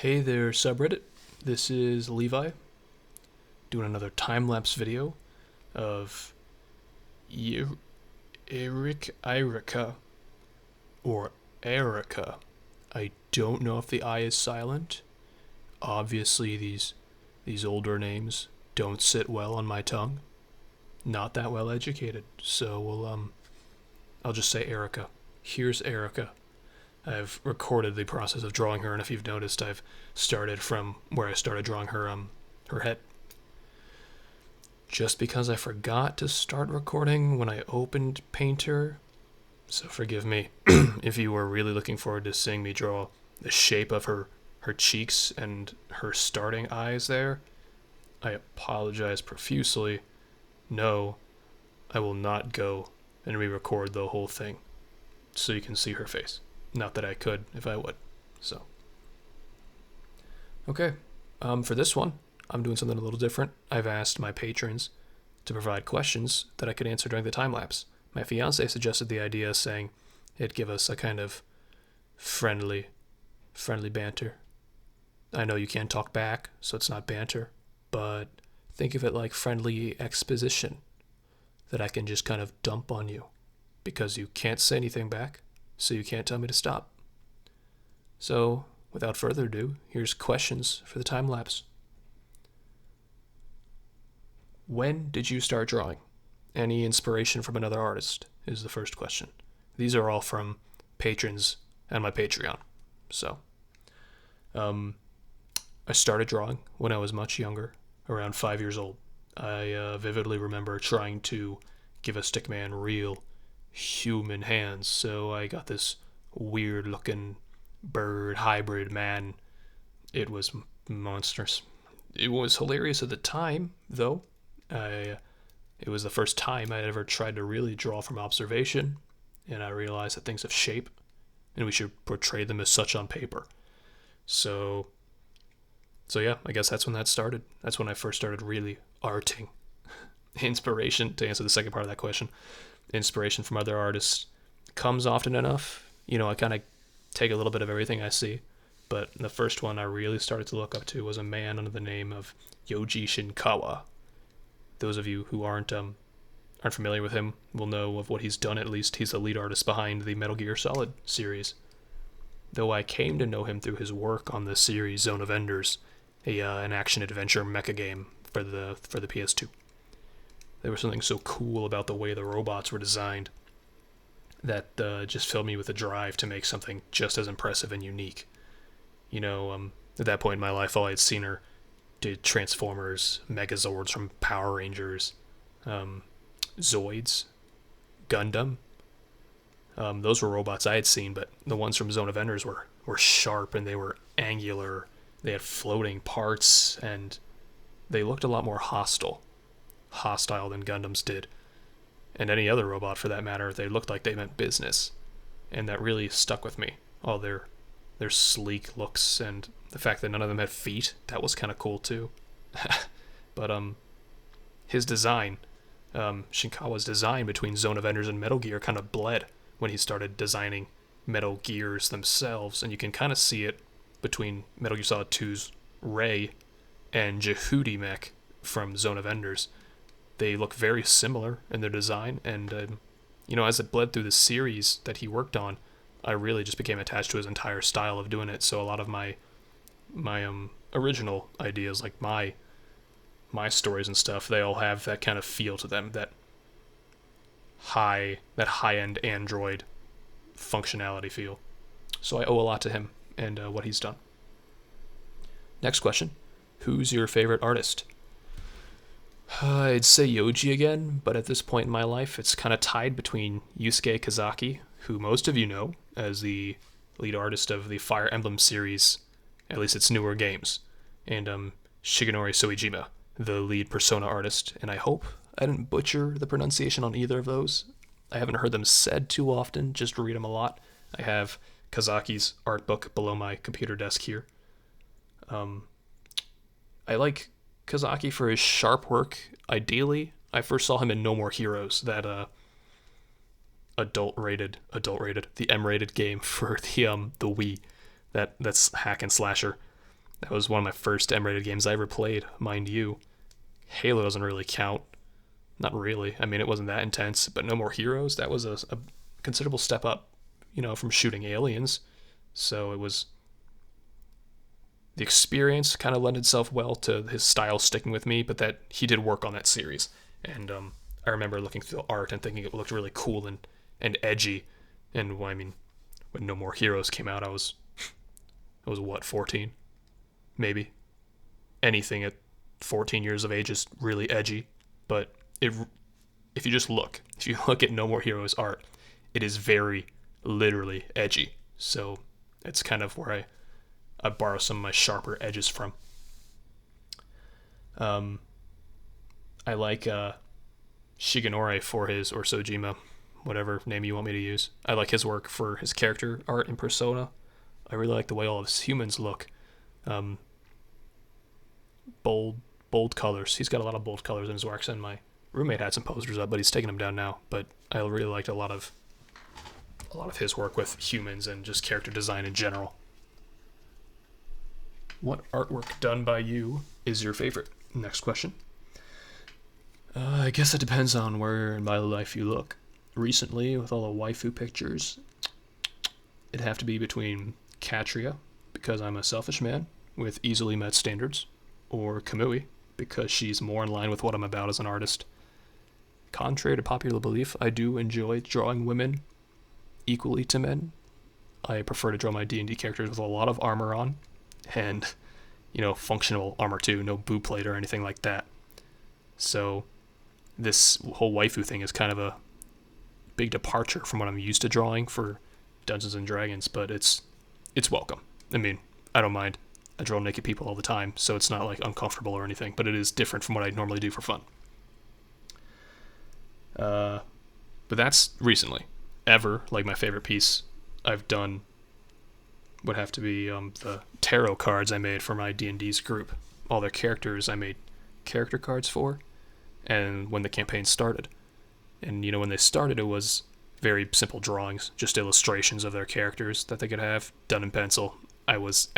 Hey there, subreddit. This is Levi doing another time lapse video of Eirika or Eirika. I don't know if the I is silent. Obviously, these older names don't sit well on my tongue. Not that well educated, so I'll just say Eirika. Here's Eirika. I've recorded the process of drawing her, and if you've noticed, I've started from where I started drawing her head. Just because I forgot to start recording when I opened Painter, so forgive me if you were really looking forward to seeing me draw the shape of her cheeks and her starting eyes there. I apologize profusely. No, I will not go and re-record the whole thing so you can see her face. Not that I could if I would. So, okay. For this one, I'm doing something a little different. I've asked my patrons to provide questions that I could answer during the time lapse. My fiance suggested the idea, saying it'd give us a kind of friendly banter. I know you can't talk back, so it's not banter, but think of it like friendly exposition that I can just kind of dump on you because you can't say anything back, so you can't tell me to stop. So, without further ado, here's questions for the time lapse. When did you start drawing? Any inspiration from another artist is the first question. These are all from patrons and my Patreon. So, I started drawing when I was much younger, around 5 years old. I vividly remember trying to give a stickman real human hands, so I got this weird looking bird hybrid man. It was monstrous. It was hilarious at the time, though. It was the first time I had ever tried to really draw from observation, and I realized that things have shape, and we should portray them as such on paper. So yeah, I guess that's when that started. That's when I first started really arting. Inspiration, to answer the second part of that question, inspiration from other artists comes often enough. I kind of take a little bit of everything I see, but the first one I really started to look up to was a man under the name of Yoji Shinkawa. Those of you who aren't familiar with him will know of what he's done. At least he's the lead artist behind the Metal Gear Solid series. Though I came to know him through his work on the series Zone of Enders, an action-adventure mecha game for the PS2. There was something so cool about the way the robots were designed that just filled me with a drive to make something just as impressive and unique. At that point in my life, all I had seen her did Transformers, Megazords from Power Rangers, Zoids, Gundam. Those were robots I had seen, but the ones from Zone of Enders were sharp and they were angular. They had floating parts and they looked a lot more hostile than Gundams did. And any other robot for that matter, they looked like they meant business. And that really stuck with me. All their sleek looks and the fact that none of them had feet, that was kind of cool too. But his design, Shinkawa's design between Zone of Enders and Metal Gear kind of bled when he started designing Metal Gears themselves, and you can kind of see it between Metal Gear Solid 2's Ray and Jehudi Mech from Zone of Enders. They look very similar in their design, and as it bled through the series that he worked on, I really just became attached to his entire style of doing it. So a lot of my original ideas, like my stories and stuff, they all have that kind of feel to them, that high-end Android functionality feel. So I owe a lot to him and what he's done. Next question. Who's your favorite artist? I'd say Yoji again, but at this point in my life, it's kind of tied between Yusuke Kazaki, who most of you know as the lead artist of the Fire Emblem series, at least its newer games, and Shigenori Soejima, the lead Persona artist, and I hope I didn't butcher the pronunciation on either of those. I haven't heard them said too often, just read them a lot. I have Kazaki's art book below my computer desk here. I like Kazaki for his sharp work. Ideally, I first saw him in No More Heroes, that adult-rated, the M-rated game for the Wii, that's hack and slasher. That was one of my first M-rated games I ever played, mind you. Halo doesn't really count. Not really. I mean, it wasn't that intense, but No More Heroes, that was a considerable step up, from shooting aliens. So it was the experience kind of lent itself well to his style sticking with me, but that he did work on that series. And I remember looking through the art and thinking it looked really cool and edgy. And well, I mean, when No More Heroes came out, I was what, 14? Maybe. Anything at 14 years of age is really edgy, but if you look at No More Heroes art, it is very literally edgy. So it's kind of where I borrow some of my sharper edges from. I like Shigenori for his, or Sojima, whatever name you want me to use. I like his work for his character art in Persona. I really like the way all of his humans look. Um, bold colors. He's got a lot of bold colors in his works, and my roommate had some posters up, but he's taken them down now. But I really liked a lot of his work with humans and just character design in general. What artwork done by you is your favorite? Next question. I guess it depends on where in my life you look. Recently, with all the waifu pictures, it'd have to be between Katria, because I'm a selfish man with easily met standards, or Kamui, because she's more in line with what I'm about as an artist. Contrary to popular belief, I do enjoy drawing women equally to men. I prefer to draw my D&D characters with a lot of armor on, and, functional armor too, no boot plate or anything like that. So this whole waifu thing is kind of a big departure from what I'm used to drawing for Dungeons and Dragons, but it's welcome. I mean, I don't mind. I draw naked people all the time, so it's not like uncomfortable or anything, but it is different from what I normally do for fun. But that's recently. Ever, like my favorite piece I've done would have to be the tarot cards I made for my D&D's group. All their characters I made character cards for, and when the campaign started. And, when they started, it was very simple drawings, just illustrations of their characters that they could have, done in pencil. I was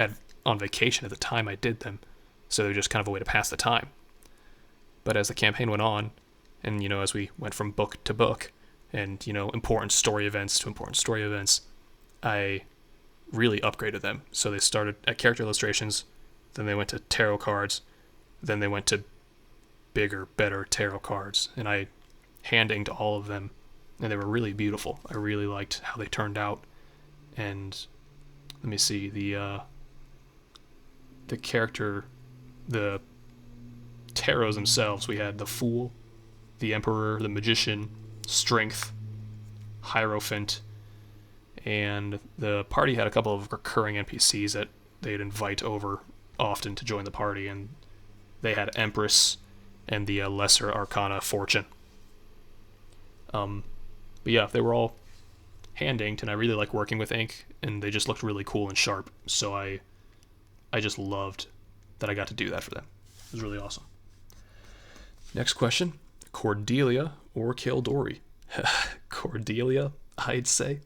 on vacation at the time I did them, so they were just kind of a way to pass the time. But as the campaign went on, and, as we went from book to book, and, important story events to important story events, I really upgraded them. So they started at character illustrations, then they went to tarot cards, then they went to bigger, better tarot cards, and I hand inked all of them, and they were really beautiful. I really liked how they turned out. And let me see, the character, the tarots themselves, we had the Fool, the Emperor, the Magician, Strength, Hierophant, and the party had a couple of recurring NPCs that they'd invite over often to join the party, and they had Empress and the Lesser Arcana Fortune. But yeah, they were all hand inked, and I really like working with ink, and they just looked really cool and sharp. So I just loved that I got to do that for them. It was really awesome. Next question: Cordelia or Kildori? Cordelia, I'd say.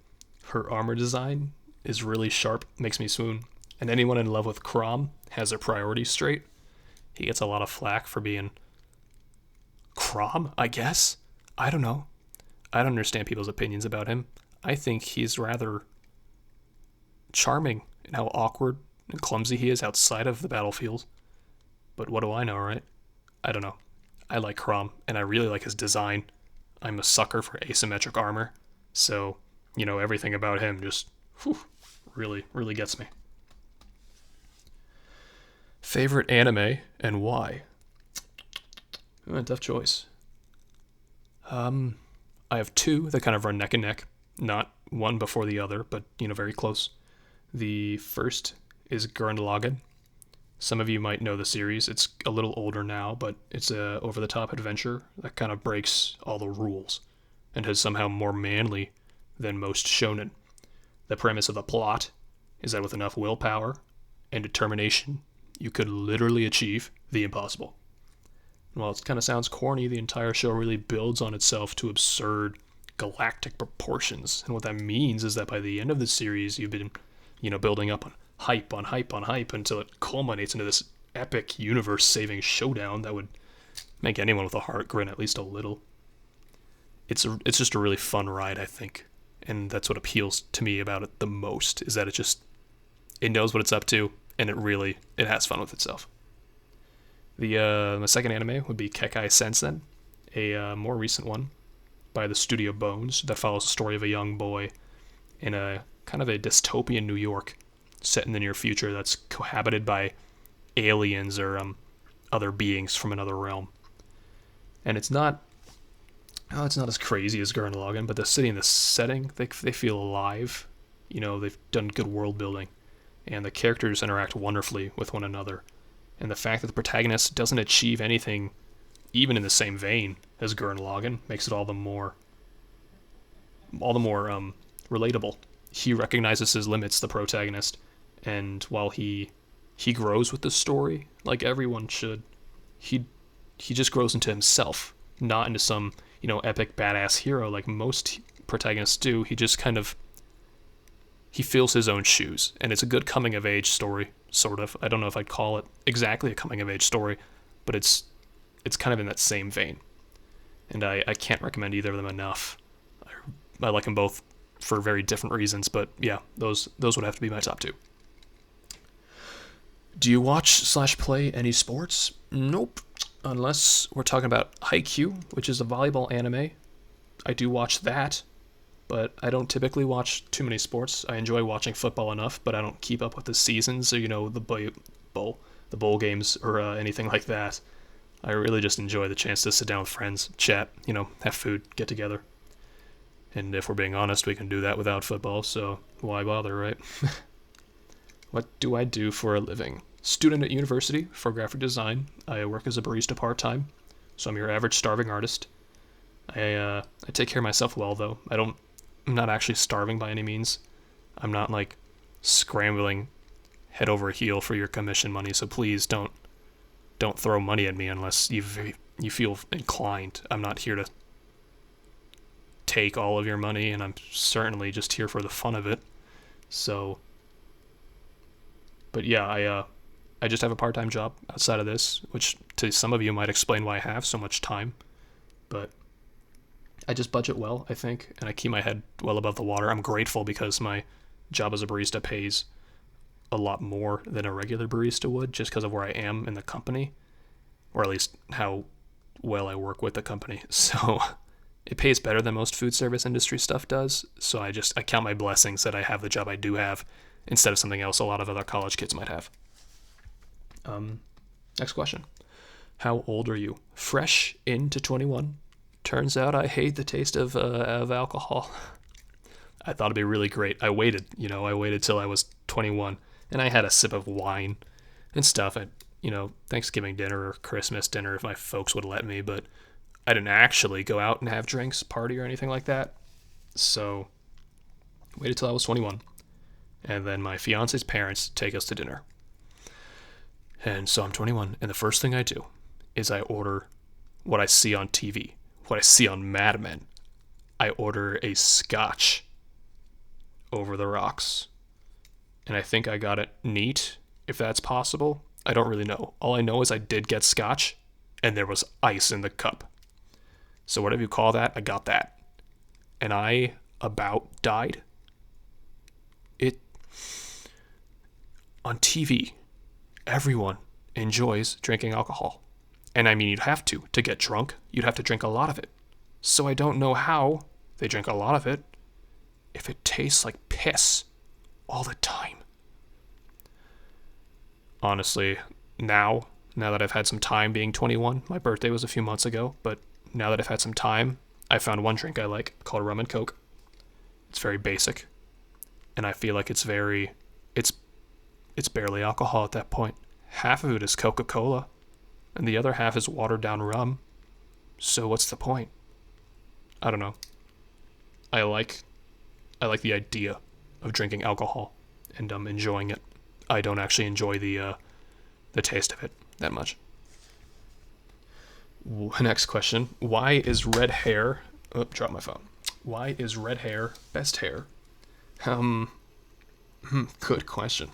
Her armor design is really sharp, makes me swoon. And anyone in love with Crom has their priorities straight. He gets a lot of flack for being Crom, I guess? I don't know. I don't understand people's opinions about him. I think he's rather charming in how awkward and clumsy he is outside of the battlefield. But what do I know, right? I don't know. I like Crom, and I really like his design. I'm a sucker for asymmetric armor, so, everything about him just really, really gets me. Favorite anime and why? Tough choice. I have two that kind of run neck and neck. Not one before the other, but, very close. The first is Gurren Lagann. Some of you might know the series. It's a little older now, but it's a over-the-top adventure that kind of breaks all the rules and is somehow more manly than most shonen. The premise of the plot is that with enough willpower and determination, you could literally achieve the impossible. While it kind of sounds corny, the entire show really builds on itself to absurd galactic proportions. And what that means is that by the end of the series, you've been, building up on hype on hype on hype until it culminates into this epic universe-saving showdown that would make anyone with a heart grin at least a little. It's just a really fun ride, I think, and that's what appeals to me about it the most. Is that it knows what it's up to, and it has fun with itself. My second anime would be Kekai Sensen, a more recent one by the studio Bones that follows the story of a young boy in a kind of a dystopian New York set in the near future that's cohabited by aliens or other beings from another realm. And it's not as crazy as Gurren Lagann, but the city and the setting, they feel alive. They've done good world building, and the characters interact wonderfully with one another. And the fact that the protagonist doesn't achieve anything even in the same vein as Gurren Lagann makes it all the more relatable. He recognizes his limits, the protagonist, and while he grows with the story like everyone should, he just grows into himself, not into some epic badass hero like most protagonists do. He just he fills his own shoes, and it's a good coming of age story, sort of. I don't know if I'd call it exactly a coming of age story, but it's kind of in that same vein, and I can't recommend either of them enough. I like them both for very different reasons, but yeah, those would have to be my top two. Do you watch/play any sports? Nope. Unless we're talking about Haikyuu, which is a volleyball anime. I do watch that, but I don't typically watch too many sports. I enjoy watching football enough, but I don't keep up with the seasons or, the bowl games or anything like that. I really just enjoy the chance to sit down with friends, chat, have food, get together. And if we're being honest, we can do that without football, so why bother, right? What do I do for a living? Student at university for graphic design. I work as a barista part-time, so I'm your average starving artist. I take care of myself well, though. I'm not actually starving by any means. I'm not, scrambling head over heel for your commission money, so please don't throw money at me unless you feel inclined. I'm not here to take all of your money, and I'm certainly just here for the fun of it. So, but yeah, I just have a part-time job outside of this, which to some of you might explain why I have so much time. But I just budget well, I think, and I keep my head well above the water. I'm grateful because my job as a barista pays a lot more than a regular barista would, just because of where I am in the company, or at least how well I work with the company. So it pays better than most food service industry stuff does. So I count my blessings that I have the job I do have instead of something else a lot of other college kids might have. Next question. How old are you? Fresh into 21. Turns out I hate the taste of alcohol. I thought it'd be really great. I waited till I was 21, and I had a sip of wine and stuff at, Thanksgiving dinner or Christmas dinner if my folks would let me, but I didn't actually go out and have drinks, party, or anything like that. So, waited till I was 21. And then my fiance's parents take us to dinner. And so I'm 21, and the first thing I do is I order what I see on TV, what I see on Mad Men. I order a scotch over the rocks. And I think I got it neat, if that's possible. I don't really know. All I know is I did get scotch, and there was ice in the cup. So whatever you call that, I got that. And I about died. On TV, everyone enjoys drinking alcohol. And I mean, you'd have to get drunk. You'd have to drink a lot of it. So I don't know how they drink a lot of it if it tastes like piss all the time. Honestly, now that I've had some time being 21, my birthday was a few months ago, but now that I've had some time, I found one drink I like called rum and coke. It's very basic, and I feel like it's barely alcohol at that point. Half of it is Coca-Cola, and the other half is watered down rum. So what's the point? I don't know. I like the idea of drinking alcohol and enjoying it. I don't actually enjoy the taste of it that much. Next question. Why is red hair... Oh, drop my phone. Why is red hair best hair? Good question.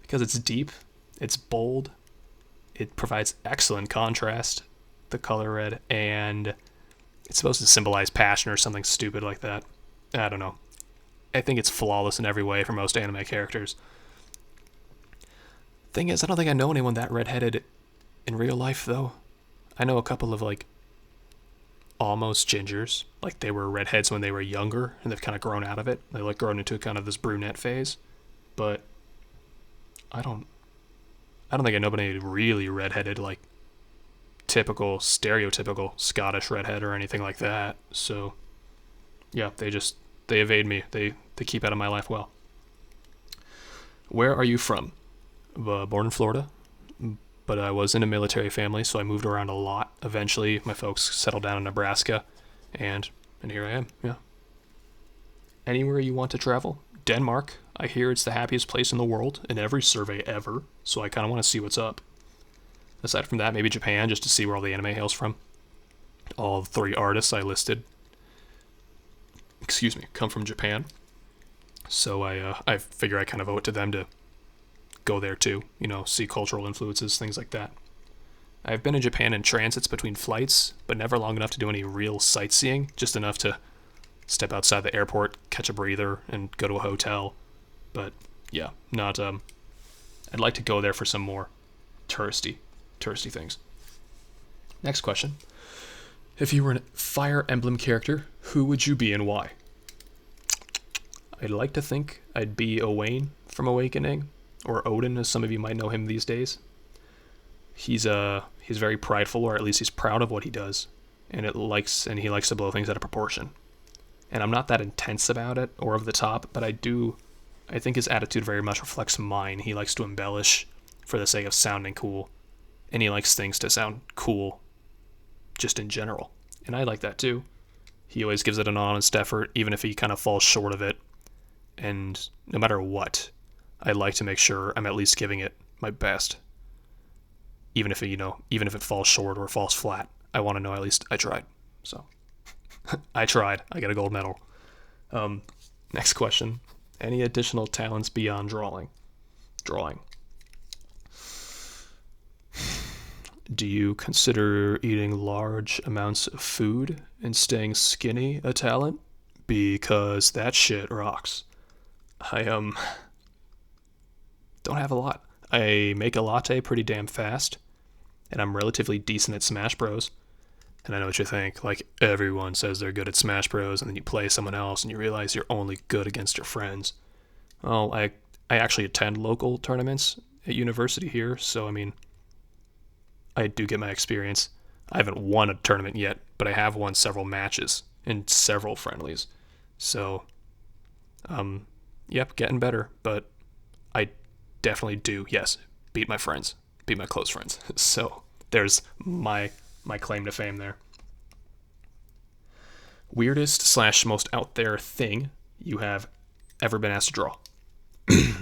because it's deep, it's bold, it provides excellent contrast, the color red, and it's supposed to symbolize passion or something stupid like that. I don't know. I think it's flawless in every way for most anime characters. Thing is, I don't think I know anyone that redheaded in real life, though. I know a couple of, like, almost gingers. Like, they were redheads when they were younger, and they've kind of grown out of it. They, like, grown into kind of this brunette phase. But I don't think I know anybody really redheaded, like, typical, stereotypical Scottish redhead or anything like that. So, yeah, they evade me. They keep out of my life well. Where are you from? Born in Florida, but I was in a military family, so I moved around a lot. Eventually, my folks settled down in Nebraska, and here I am. Yeah. Anywhere you want to travel? Denmark. I hear it's the happiest place in the world in every survey ever, so I kind of want to see what's up. Aside from that, maybe Japan, just to see where all the anime hails from. All 3 artists I listed, come from Japan. So I figure I kind of owe it to them to go there too, see cultural influences, things like that. I've been in Japan in transits between flights, but never long enough to do any real sightseeing, just enough to step outside the airport, catch a breather, and go to a hotel. But yeah, not I'd like to go there for some more touristy things. Next question. If you were a Fire Emblem character, who would you be and why? I'd like to think I'd be Owain from Awakening, or Odin, as some of you might know him these days. He's very prideful, or at least he's proud of what he does, and he likes to blow things out of proportion. And I'm not that intense about it or over the top, but I think his attitude very much reflects mine. He likes to embellish for the sake of sounding cool, and he likes things to sound cool just in general. And I like that too. He always gives it an honest effort, even if he kind of falls short of it. And no matter what, I like to make sure I'm at least giving it my best. Even if it falls short or falls flat, I want to know at least I tried. So, I tried. I got a gold medal. Next question. Any additional talents beyond drawing? Do you consider eating large amounts of food and staying skinny a talent? Because that shit rocks. I don't have a lot. I make a latte pretty damn fast, and I'm relatively decent at Smash Bros. And I know what you think. Like, everyone says they're good at Smash Bros, and then you play someone else, and you realize you're only good against your friends. Well, I actually attend local tournaments at university here, so, I mean, I do get my experience. I haven't won a tournament yet, but I have won several matches and several friendlies. So, yep, getting better, but I definitely do, yes, beat my close friends. So there's my claim to fame there. Weirdest / most out there thing you have ever been asked to draw?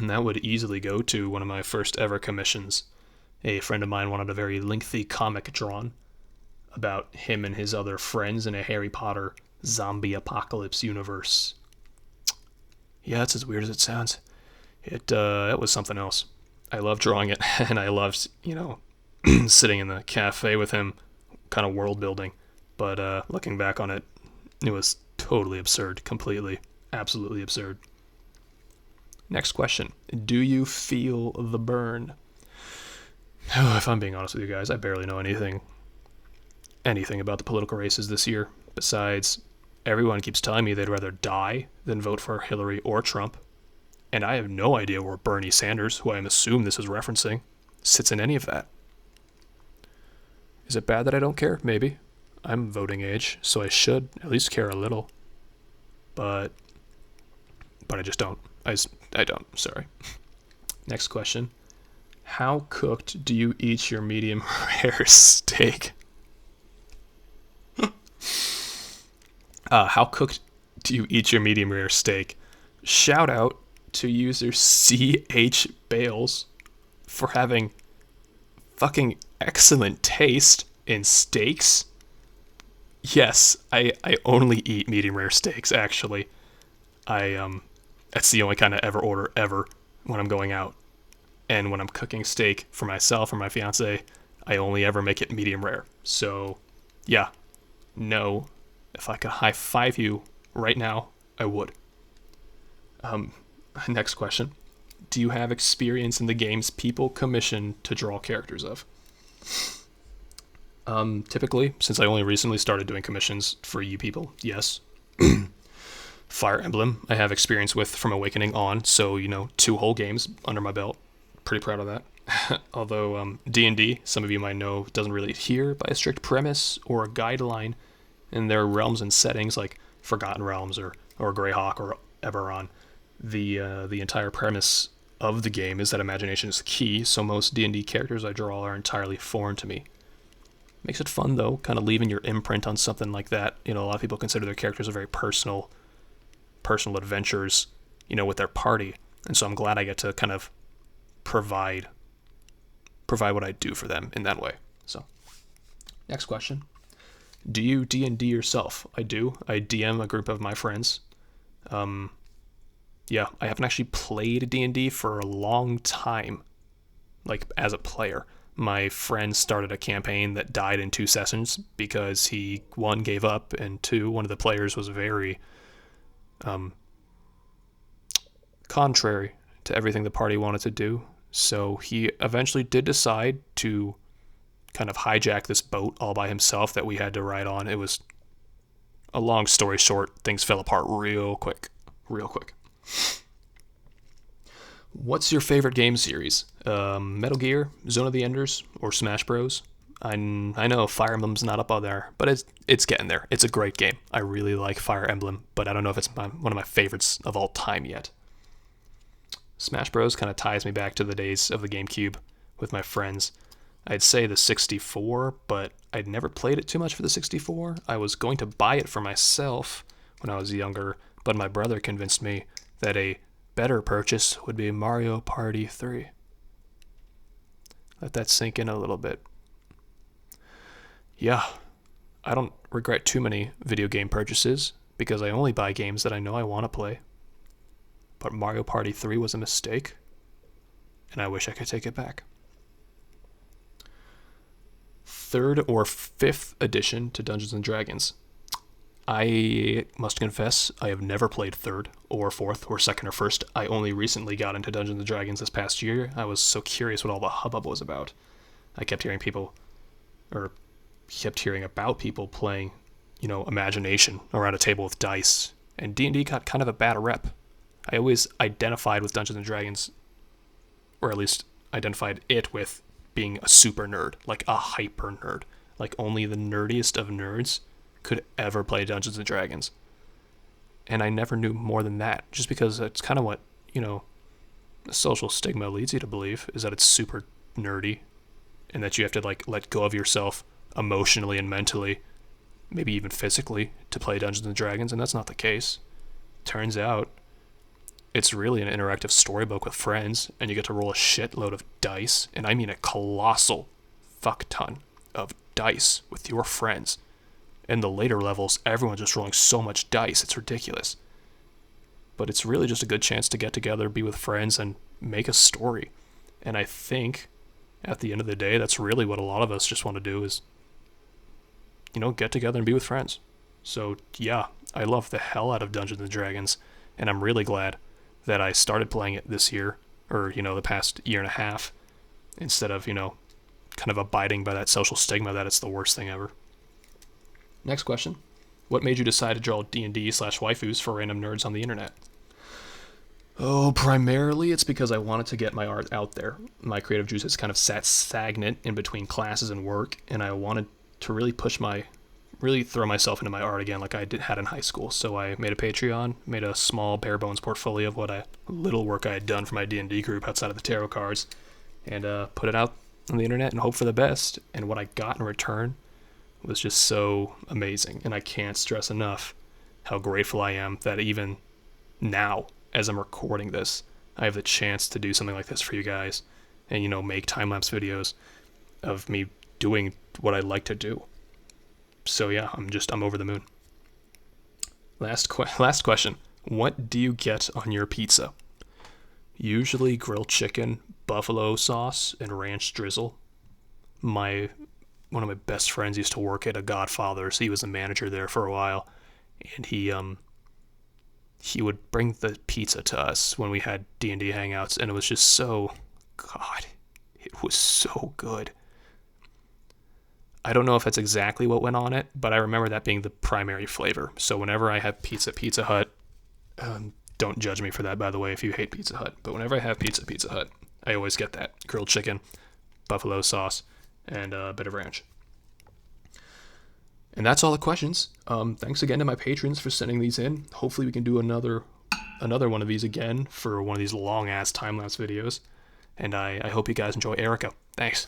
That would easily go to one of my first ever commissions. A friend of mine wanted a very lengthy comic drawn about him and his other friends in a Harry Potter zombie apocalypse universe. Yeah, it's as weird as it sounds. It was something else. I loved drawing it, and I loved, sitting in the cafe with him, kind of world building. But looking back on it, it was totally absurd, completely, absolutely absurd. Next question. Do you feel the burn? Oh, if I'm being honest with you guys, I barely know anything about the political races this year. Besides, everyone keeps telling me they'd rather die than vote for Hillary or Trump. And I have no idea where Bernie Sanders, who I assume this is referencing, sits in any of that. Is it bad that I don't care? Maybe. I'm voting age, so I should at least care a little. But I just don't. I don't. Sorry. Next question. How cooked do you eat your medium rare steak? How cooked do you eat your medium rare steak? Shout out to user CH Bales for having fucking excellent taste in steaks. Yes, I only eat medium rare steaks, actually. That's the only kind of order ever when I'm going out. And when I'm cooking steak for myself or my fiance, I only ever make it medium rare. So, yeah, no. If I could high five you right now, I would. Um, Next question. Do you have experience in the games people commission to draw characters of? Typically, since I only recently started doing commissions for you people, yes. Fire Emblem, I have experience with from Awakening on, so, 2 whole games under my belt. Pretty proud of that. Although D&D, some of you might know, doesn't really adhere by a strict premise or a guideline, and there are realms and settings like Forgotten Realms or Greyhawk or Eberron. The entire premise of the game is that imagination is key, so most D&D characters I draw are entirely foreign to me. Makes it fun though, kind of leaving your imprint on something like that. A lot of people consider their characters a very personal adventures, with their party, and so I'm glad I get to kind of provide what I do for them in that way. So, next question. Do you D&D yourself? I do. I DM a group of my friends. Yeah, I haven't actually played D&D for a long time, like as a player. My friend started a campaign that died in 2 sessions because he, 1, gave up, and 2, one of the players was very contrary to everything the party wanted to do. So he eventually did decide to kind of hijack this boat all by himself that we had to ride on. It was a long story short, things fell apart real quick. What's your favorite game series? Metal Gear, Zone of the Enders, or Smash Bros? I know Fire Emblem's not up on there, but it's getting there. It's a great game. I really like Fire Emblem, but I don't know if it's one of my favorites of all time yet. Smash Bros kind of ties me back to the days of the GameCube with my friends. I'd say the 64, but I'd never played it too much for the 64. I was going to buy it for myself when I was younger, but my brother convinced me that a better purchase would be Mario Party 3. Let that sink in a little bit. Yeah, I don't regret too many video game purchases because I only buy games that I know I want to play. But Mario Party 3 was a mistake, and I wish I could take it back. 3rd or 5th edition to Dungeons & Dragons. I must confess, I have never played 3rd or 4th or 2nd or 1st. I only recently got into Dungeons & Dragons this past year. I was so curious what all the hubbub was about. I kept hearing about people playing, imagination around a table with dice. And D&D got kind of a bad rep. I always identified with Dungeons & Dragons, or at least identified it with being a super nerd, like a hyper nerd. Like only the nerdiest of nerds could ever play Dungeons & Dragons. And I never knew more than that, just because it's kind of what, the social stigma leads you to believe, is that it's super nerdy, and that you have to, let go of yourself emotionally and mentally, maybe even physically, to play Dungeons & Dragons, and that's not the case. Turns out, it's really an interactive storybook with friends, and you get to roll a shitload of dice, and I mean a colossal fuck ton of dice with your friends. In the later levels, everyone's just rolling so much dice, it's ridiculous. But it's really just a good chance to get together, be with friends, and make a story. And I think, at the end of the day, that's really what a lot of us just want to do is, get together and be with friends. So, yeah, I love the hell out of Dungeons & Dragons, and I'm really glad that I started playing it this year, or, the past year and a half, instead of, kind of abiding by that social stigma that it's the worst thing ever. Next question. What made you decide to draw D&D/waifus for random nerds on the internet? Oh, primarily it's because I wanted to get my art out there. My creative juice has kind of sat stagnant in between classes and work, and I wanted to really throw myself into my art again like I had in high school. So I made a Patreon, made a small bare bones portfolio of what little work I had done for my D&D group outside of the tarot cards, and put it out on the internet and hope for the best. And what I got in return was just so amazing, and I can't stress enough how grateful I am that even now, as I'm recording this, I have the chance to do something like this for you guys, and make time-lapse videos of me doing what I like to do. So yeah, I'm over the moon. Last question. What do you get on your pizza? Usually grilled chicken, buffalo sauce and ranch drizzle. One of my best friends used to work at a Godfather's. He was a manager there for a while, and he would bring the pizza to us when we had D&D hangouts, and it was just so, God, it was so good. I don't know if that's exactly what went on it, but I remember that being the primary flavor. So whenever I have pizza at Pizza Hut, don't judge me for that, by the way, if you hate Pizza Hut, but whenever I have pizza at Pizza Hut, I always get that grilled chicken, buffalo sauce, and a bit of ranch. And that's all the questions. Thanks again to my patrons for sending these in. Hopefully we can do another one of these again for one of these long-ass time-lapse videos. And I hope you guys enjoy Eirika. Thanks.